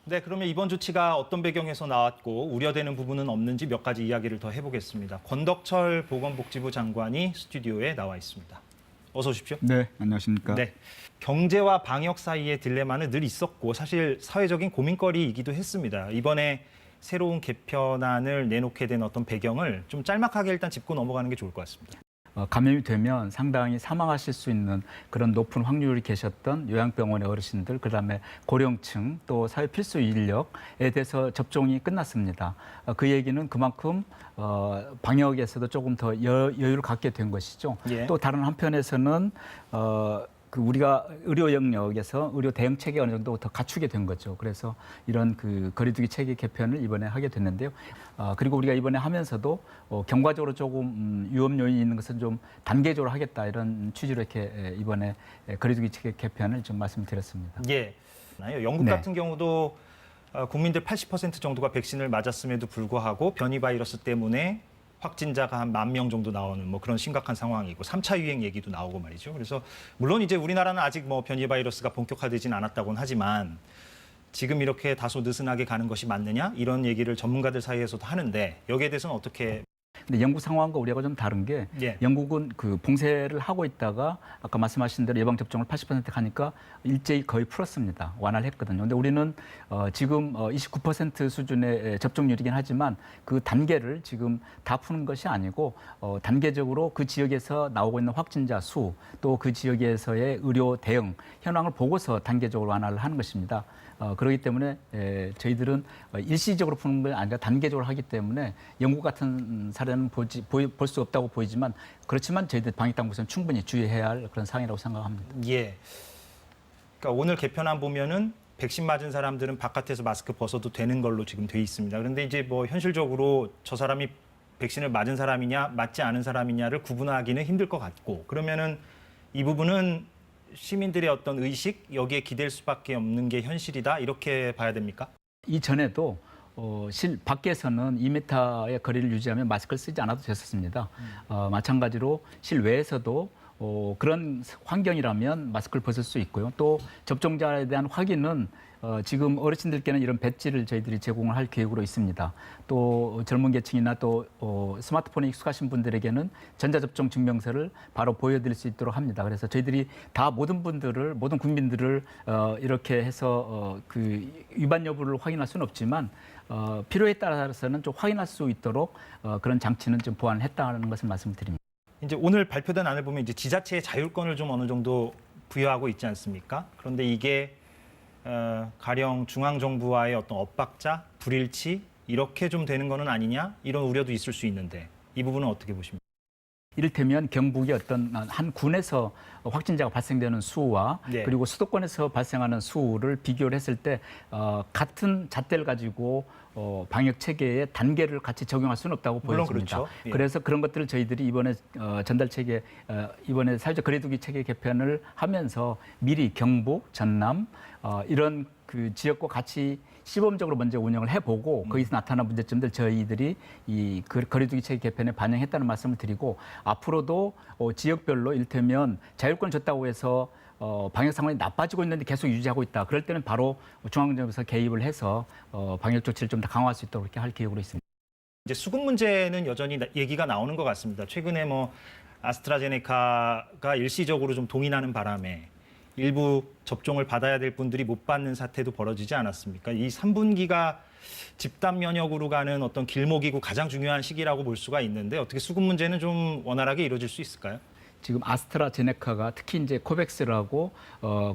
네, 그러면 이번 조치가 어떤 배경에서 나왔고 우려되는 부분은 없는지 몇 가지 이야기를 더 해보겠습니다. 권덕철 보건복지부 장관이 스튜디오에 나와 있습니다. 어서 오십시오. 네, 안녕하십니까. 네, 경제와 방역 사이의 딜레마는 늘 있었고 사실 사회적인 고민거리이기도 했습니다. 이번에 새로운 개편안을 내놓게 된 어떤 배경을 좀 짤막하게 일단 짚고 넘어가는 게 좋을 것 같습니다. 감염이 되면 상당히 사망하실 수 있는 그런 높은 확률이 계셨던 요양병원의 어르신들, 그다음에 고령층, 또 사회 필수 인력에 대해서 접종이 끝났습니다. 그 얘기는 그만큼 방역에서도 조금 더 여유를 갖게 된 것이죠. 예. 또 다른 한편에서는 우리가 의료 영역에서 의료 대응 체계 어느 정도 더 갖추게 된 거죠. 그래서 이런 거리두기 체계 개편을 이번에 하게 됐는데요. 그리고 우리가 이번에 하면서도 경과적으로 조금 위험 요인이 있는 것은 좀 단계적으로 하겠다 이런 취지로 이렇게 이번에 거리두기 체계 개편을 좀 말씀드렸습니다. 예. 영국 네. 같은 경우도 국민들 80% 정도가 백신을 맞았음에도 불구하고 변이 바이러스 때문에 확진자가 한 10,000명 정도 나오는 뭐 그런 심각한 상황이고 3차 유행 얘기도 나오고 말이죠. 그래서 물론 이제 우리나라는 아직 뭐 변이 바이러스가 본격화되진 않았다고는 하지만 지금 이렇게 다소 느슨하게 가는 것이 맞느냐 이런 얘기를 전문가들 사이에서도 하는데 여기에 대해서는 어떻게? 근데 영국 상황과 우리하고 좀 다른 게 예. 영국은 봉쇄를 하고 있다가 아까 말씀하신 대로 예방 접종을 80% 가니까 일제히 거의 풀었습니다. 완화를 했거든요. 근데 우리는 지금 29% 수준의 접종률이긴 하지만 그 단계를 지금 다 푸는 것이 아니고 단계적으로 그 지역에서 나오고 있는 확진자 수, 또 그 지역에서의 의료 대응 현황을 보고서 단계적으로 완화를 하는 것입니다. 그렇기 때문에 저희들은 일시적으로 푸는 게 아니라 단계적으로 하기 때문에 영국 같은 사례는 볼 수 없다고 보이지만 그렇지만 저희들 방역당국에서는 충분히 주의해야 할 그런 상황이라고 생각합니다. 예. 그러니까 오늘 개편안 보면은 백신 맞은 사람들은 바깥에서 마스크 벗어도 되는 걸로 지금 돼 있습니다. 그런데 이제 뭐 현실적으로 저 사람이 백신을 맞은 사람이냐 맞지 않은 사람이냐를 구분하기는 힘들 것 같고 그러면은 이 부분은 시민들의 어떤 의식 여기에 기댈 수밖에 없는 게 현실이다 이렇게 봐야 됩니까? 이전에도 밖에서는 2m의 거리를 유지하면 마스크를 쓰지 않아도 됐었습니다. 마찬가지로 실외에서도 그런 환경이라면 마스크를 벗을 수 있고요. 또 접종자에 대한 확인은 지금 어르신들께는 이런 배지를 저희들이 제공을 할 계획으로 있습니다. 또 젊은 계층이나 또 스마트폰에 익숙하신 분들에게는 전자접종 증명서를 바로 보여드릴 수 있도록 합니다. 그래서 저희들이 다 모든 국민들을 이렇게 해서 위반 여부를 확인할 수는 없지만 필요에 따라서는 좀 확인할 수 있도록 그런 장치는 좀 보완했다는 것을 말씀드립니다. 이제 오늘 발표된 안을 보면 이제 지자체의 자율권을 좀 어느 정도 부여하고 있지 않습니까? 그런데 이게 가령 중앙정부와의 어떤 엇박자, 불일치 이렇게 좀 되는 거는 아니냐 이런 우려도 있을 수 있는데 이 부분은 어떻게 보십니까? 이를테면 경북의 어떤 한 군에서 확진자가 발생되는 수와 네. 그리고 수도권에서 발생하는 수를 비교를 했을 때 같은 잣대를 가지고 방역 체계의 단계를 같이 적용할 수는 없다고 물론 보여집니다. 그렇죠. 예. 그래서 그런 것들을 저희들이 이번에 전달 체계 이번에 사회적 거리두기 체계 개편을 하면서 미리 경북, 전남 이런 그 지역과 같이 시범적으로 먼저 운영을 해보고 거기서 나타난 문제점들 저희들이 이 거리두기 체계 개편에 반영했다는 말씀을 드리고 앞으로도 지역별로 이를테면 자율권을 줬다고 해서 방역 상황이 나빠지고 있는데 계속 유지하고 있다. 그럴 때는 바로 중앙정부에서 개입을 해서 방역 조치를 좀 더 강화할 수 있도록 이렇게 할 계획으로 있습니다. 이제 수급 문제는 여전히 얘기가 나오는 것 같습니다. 최근에 뭐 아스트라제네카가 일시적으로 좀 동의나는 바람에 일부 접종을 받아야 될 분들이 못 받는 사태도 벌어지지 않았습니까? 이 3분기가 집단 면역으로 가는 어떤 길목이고 가장 중요한 시기라고 볼 수가 있는데 어떻게 수급 문제는 좀 원활하게 이루어질 수 있을까요? 지금 아스트라제네카가 특히 이제 코백스라고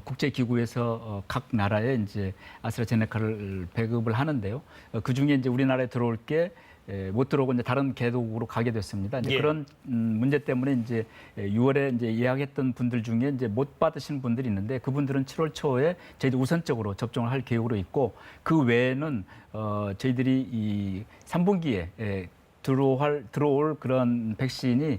국제기구에서 각 나라에 이제 아스트라제네카를 배급을 하는데요. 그 중에 이제 우리나라에 들어올 게 못 들어오고 이제 다른 개독으로 가게 됐습니다. 이제 예. 그런 문제 때문에 이제 6월에 이제 예약했던 분들 중에 이제 못 받으신 분들이 있는데 그분들은 7월 초에 저희들 우선적으로 접종을 할 계획으로 있고 그 외에는 저희들이 이 3분기에 들어올 그런 백신이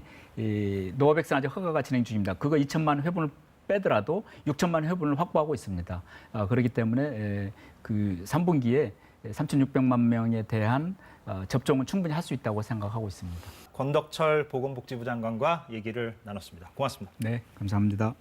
노바백신 아직 허가가 진행 중입니다. 그거 2천만 회분을 빼더라도 6천만 회분을 확보하고 있습니다. 그렇기 때문에 그 3분기에 3,600만 명에 대한 접종은 충분히 할 수 있다고 생각하고 있습니다. 권덕철 보건복지부 장관과 얘기를 나눴습니다. 고맙습니다. 네, 감사합니다.